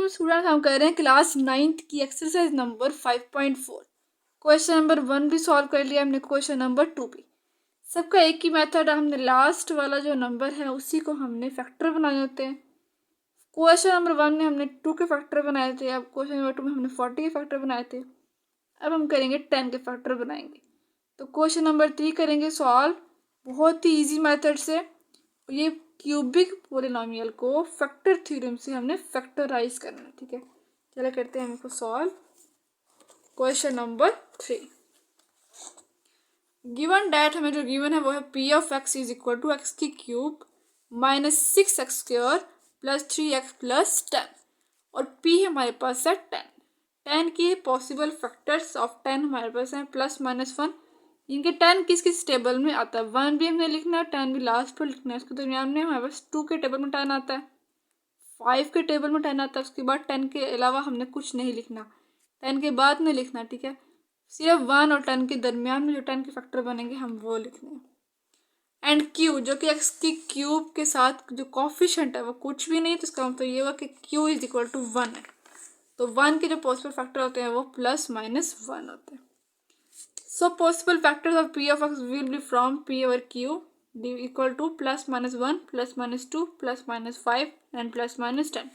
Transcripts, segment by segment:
वालेकुम स्टूडेंट्स, हम कर रहे हैं क्लास 9th की एक्सरसाइज नंबर 5.4। क्वेश्चन नंबर 1 भी सॉल्व कर लिया हमने, क्वेश्चन नंबर 2 भी। सबका एक ही मेथड है, हमने लास्ट वाला जो नंबर है उसी को हमने फैक्टर बनाए होते हैं। क्वेश्चन नंबर 1 में हमने 2 के फैक्टर बनाए थे, अब क्वेश्चन नंबर 2 में हमने 40 के फैक्टर बनाए थे। अब हम करेंगे 10 के फैक्टर बनाएंगे। तो क्वेश्चन नंबर 3 करेंगे सॉल्व बहुत ही ईजी मेथड से। ये क्यूबिक पॉलिनोमियल को फैक्टर थ्योरम से हमने फैक्टराइज करना है, ठीक है। चलो करते हैं इसको solve. Question number 3, given that हमें जो गिवन है वो है P of x is equal to x की cube minus 6x² plus 3x plus 10 और p हमारे पास है 10 की पॉसिबल फैक्टर्स ऑफ 10 हमारे पास है +-1। इनके 10 किस किस टेबल में आता है, 1 भी हमने लिखना है, 10 भी लास्ट पर लिखना है। उसके दरमियान में हमारे पास 2 के टेबल में 10 आता है, 5 के टेबल में 10 आता है। उसके बाद 10 के अलावा हमने कुछ नहीं लिखना, 10 के बाद में लिखना, ठीक है। सिर्फ 1 और 10 के दरमियान में जो 10 के फैक्टर बनेंगे हम वो लिखने हैं। एंड क्यू जो कि एक्स की क्यूब के साथ जो कॉफिशेंट है वो कुछ भी नहीं, तो इसका मतलब ये हुआ कि क्यू इज इक्वल टू 1 है। तो 1 के जो पॉसिबल फैक्टर होते हैं वो +-1 होते हैं। So possible factors of p of x will be from p over q equal to +-1, +-2, +-5 and +-10।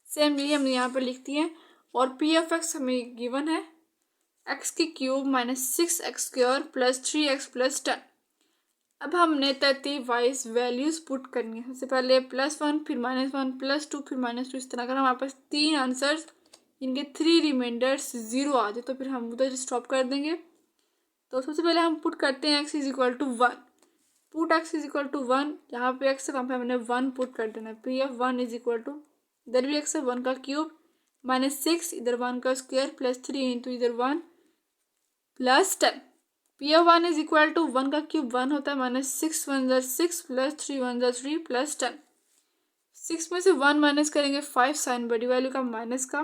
Same यही हम यहाँ पर लिखती हैं। और p of x हमें गिवन है x की cube -6x² plus 3x plus 10। अब हमने तरतीब वाइज वैल्यूज पुट करनी है। सबसे पहले +1 फिर -1 +2 फिर -2, इस तरह अगर हमारे पास 3 आंसर्स, इनके 3 रिमाइंडर्स 0 आ जाए तो फिर हम उधर स्टॉप कर देंगे। तो सबसे पहले हम पुट करते हैं x is equal to 1। Put x is equal to 1, यहाँ पे x है वहाँ पे हमने 1 पुट कर देना है। P of 1 is equal to, इधर भी x है 1 का क्यूब -6 इधर 1 का स्क्वायर प्लस 3 इंटू इधर 1 plus 10। P of 1 is equal to 1 का क्यूब 1 होता है -6 1 ज़ा 6 प्लस 3 1 ज़ा 3 प्लस 10। 6 में से 1 माइनस करेंगे 5 साइन बड़ी वैल्यू का माइनस का,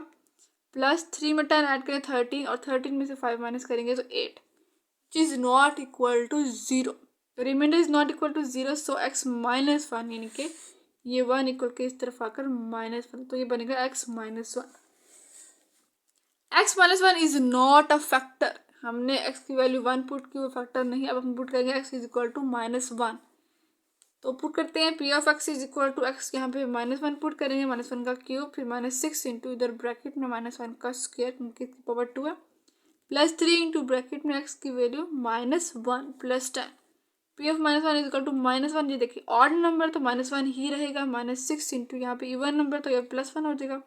प्लस 3 में 10 ऐड करें 13 और 13 में से 5 माइनस करेंगे तो 8 is not equal to 0। Remainder is not equal to 0, so x -1 यानी कि ये 1 इक्वल के इस तरफ आकर -1, तो ये बनेगा x -1। x -1 is not a factor. हमने x की वैल्यू 1 पुट की, वो फैक्टर नहीं। अब हम पुट करेंगे x इज इक्वल टू -1। तो पुट करते हैं p of x is equal to x, यहाँ पे -1 पुट करेंगे, -1 का क्यूब फिर -6 इंटू इधर ब्रैकेट में -1 का स्क्वायर की पावर 2 है प्लस 3 इंटू ब्रैकेट में x की value -1 plus 10। P of -1 is equal to -1। ये देखिए ऑड नंबर तो -1 ही रहेगा, -6 इंटू यहाँ पे इवन नंबर तो ये +1 हो जाएगा।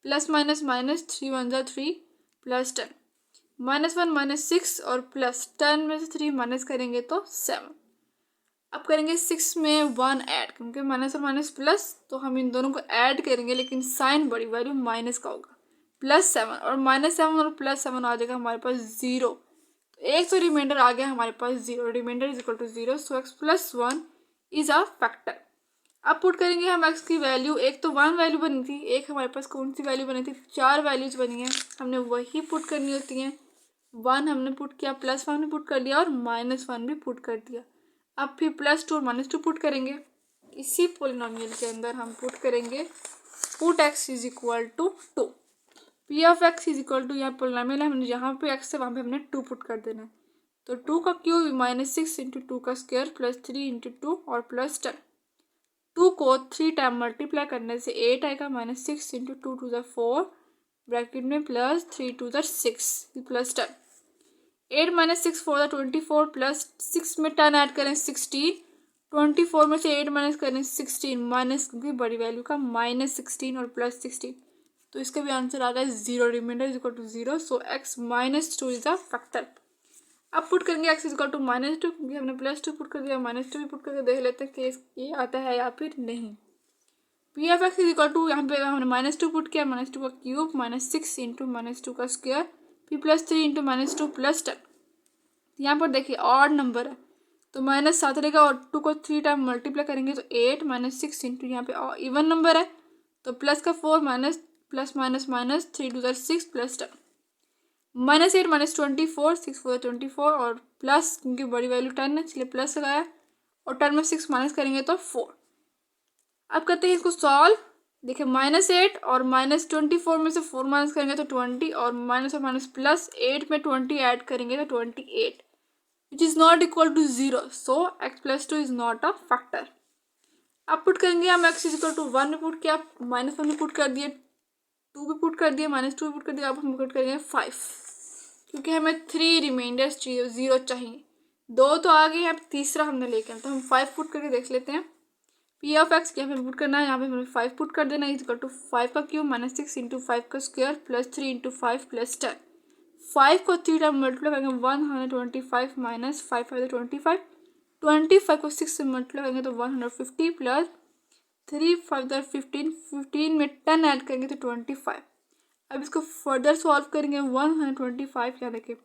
प्लस माइनस माइनस 3 1 ज़ा 3 प्लस 10, -1 -6 और प्लस 10 में से 3 माइनस करेंगे तो 7। अब करेंगे 6 में 1 ऐड, क्योंकि माइनस और माइनस प्लस तो हम इन दोनों को ऐड करेंगे, लेकिन साइन बड़ी वैल्यू माइनस का होगा। +7 और -7 और +7 आ जाएगा हमारे पास 0। तो एक तो रिमाइंडर आ गया हमारे पास 0, remainder is equal to 0, so x +1 is a factor. अब पुट करेंगे हम x की वैल्यू, एक तो 1 वैल्यू बनी थी, एक हमारे पास कौन सी वैल्यू बनी थी, 4 वैल्यूज बनी है, हमने वही पुट करनी होती हैं। 1 हमने पुट किया, +1 भी पुट कर लिया और -1 भी पुट कर दिया। अब फिर +2 और -2 पुट करेंगे। इसी पोलिनोमियल के अंदर हम पुट करेंगे put x is equal to 2। P of x is equal to, यहाँ पोलिनोमियल है, हमने जहाँ पे x है वहाँ पे हमने 2 पुट कर देना है। तो 2 का क्यूब -6 इंटू 2 का स्क्वायर प्लस 3 इंटू 2 और प्लस 10। 2 को 3 टाइम मल्टीप्लाई करने से 8 आएगा, -6 इंटू 2 2 ज़ा 4 ब्रैकेट में प्लस 3 2 ज़ा 6 प्लस 10। 8 -6 4 ज़ा 24 प्लस 6 में 10 ऐड करें 16, 24 में से 8 माइनस करें 16, माइनस की बड़ी वैल्यू का -16 और +16, तो इसका भी आंसर आ गया 0। Remainder is equal to 0, so x -2 is a factor. अब पुट करेंगे x इज इक्वल टू -2, क्योंकि हमने +2 पुट कर दिया, -2 भी पुट करके देख लेते हैं कि ये आता है या फिर नहीं। P of x is equal to, यहाँ पे हमने -2 पुट किया, -2 का क्यूब -6 इंटू -2 का स्क्वायर फिर +3 इंटू -2 प्लस 10। यहाँ पर देखिए ऑड नंबर है तो -7 रहेगा और 2 को 3 टाइम मल्टीप्लाई करेंगे तो 8 -6 इंटू यहाँ पे इवन नंबर है तो प्लस का 4 माइनस प्लस माइनस माइनस 3 2 ज़ा 6 प्लस 10, -8 -24 6 4 24 और प्लस, क्योंकि बड़ी वैल्यू 10 है इसलिए प्लस लगाया और 10 में 6 माइनस करेंगे तो 4। अब करते हैं इसको सॉल्व। देखिए -8 और -24 में से 4 माइनस करेंगे तो 20 और माइनस प्लस 8 में 20 ऐड करेंगे तो 28 which is not equal to 0, so x+2 is not a factor. अब पुट करेंगे हम x इज इक्वल टू 1 में पुट किया, -1 में पुट कर दिए, 2 भी पुट कर दिया, -2 पुट कर दिया। अब हम पुट करेंगे 5 क्योंकि हमें 3 रिमाइंडर्स चाहिए, 0 चाहिए। 2 तो आ गए, अब तीसरा हमने लेके आना, तो हम 5 पुट करके देख लेते हैं। पी ऑफ एक्स यहाँ पे पुट करना है, यहाँ पे हमें 5 पुट कर देना, इज इक्वल टू 5 का क्यूब -6 इंटू 5 का स्क्वायर प्लस 3 इंटू 5 प्लस 10। 5 को 3 टाइम मल्टीप्लाई करेंगे 125 माइनस 5 है 25, 25 को 6 से मल्टीप्लाई करेंगे तो 150 प्लस 3 5 15, 15 में 10 ऐड करेंगे तो 25। अब इसको फर्दर सॉल्व करेंगे 125, क्या देखिए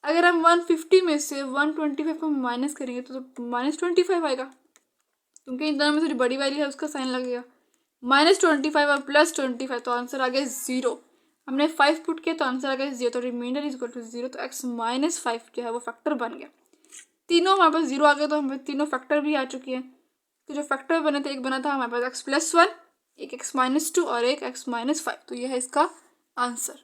अगर हम 150 में से 125 को माइनस करेंगे तो -25 आएगा, क्योंकि इन दोनों में थोड़ी बड़ी वैल्यू है उसका साइन लगेगा। -25 और +25 तो आंसर आ गया 0। हमने 5 पुट किया तो आंसर आ गया 0, तो रिमाइंडर इज इक्वल टू 0, तो x-5 जो है वो फैक्टर बन गया। तीनों हमारे पास 0 आ गया, तो हमारे तीनों फैक्टर भी आ चुकी है। तो जो फैक्टर बने थे, एक बना था हमारे पास x+1, एक x-2 और एक x-5, तो यह है इसका आंसर।